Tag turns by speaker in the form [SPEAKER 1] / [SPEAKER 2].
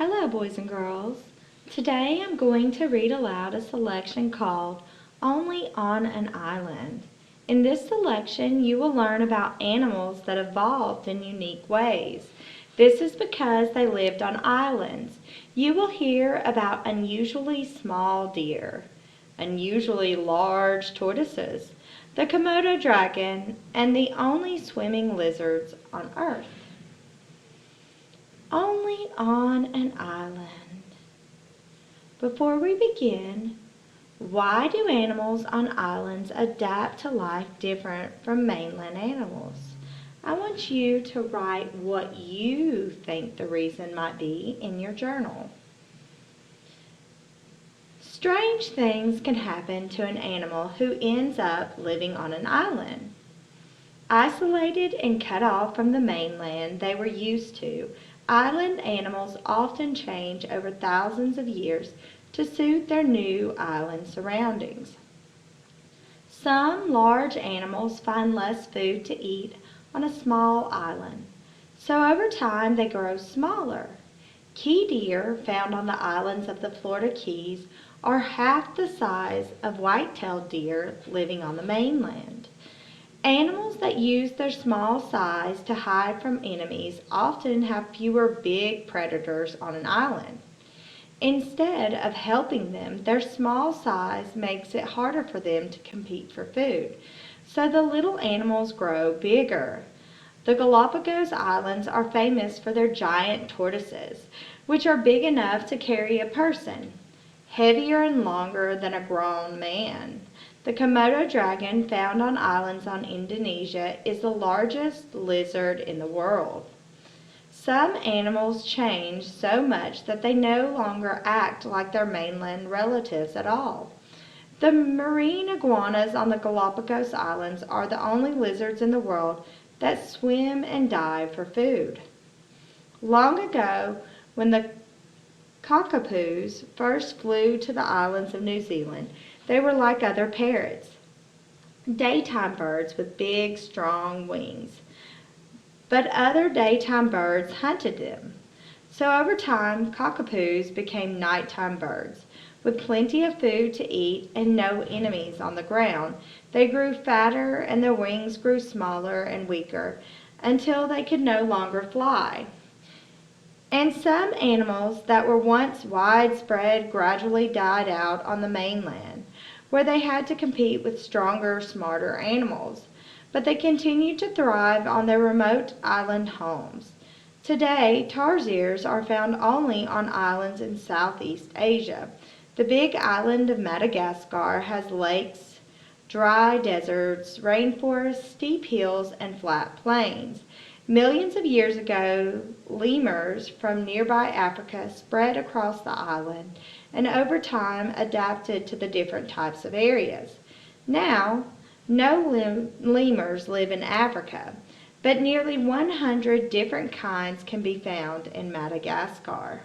[SPEAKER 1] Hello, boys and girls. Today I'm going to read aloud a selection called Only on an Island. In this selection, you will learn about animals that evolved in unique ways. This is because they lived on islands. You will hear about unusually small deer, unusually large tortoises, the Komodo dragon, and the only swimming lizards on Earth. Only on an island. Before we begin, why do animals on islands adapt to life different from mainland animals? I want you to write what you think the reason might be in your journal. Strange things can happen to an animal who ends up living on an island. Isolated and cut off from the mainland they were used to, island animals often change over thousands of years to suit their new island surroundings. Some large animals find less food to eat on a small island, so over time they grow smaller. Key deer found on the islands of the Florida Keys are half the size of white-tailed deer living on the mainland. Animals that use their small size to hide from enemies often have fewer big predators on an island. Instead of helping them, their small size makes it harder for them to compete for food, so the little animals grow bigger. The Galapagos Islands are famous for their giant tortoises, which are big enough to carry a person, heavier and longer than a grown man. The Komodo dragon, found on islands on Indonesia, is the largest lizard in the world. Some animals change so much that they no longer act like their mainland relatives at all. The marine iguanas on the Galapagos Islands are the only lizards in the world that swim and dive for food. Long ago, when the Kakapoos first flew to the islands of New Zealand, they were like other parrots, daytime birds with big, strong wings. But other daytime birds hunted them. So over time, Kakapoos became nighttime birds. With plenty of food to eat and no enemies on the ground, they grew fatter and their wings grew smaller and weaker until they could no longer fly. And some animals that were once widespread gradually died out on the mainland, where they had to compete with stronger, smarter animals. But they continued to thrive on their remote island homes. Today, tarsiers are found only on islands in Southeast Asia. The big island of Madagascar has lakes, dry deserts, rainforests, steep hills, and flat plains. Millions of years ago, lemurs from nearby Africa spread across the island and over time adapted to the different types of areas. Now, no lemurs live in Africa, but nearly 100 different kinds can be found in Madagascar.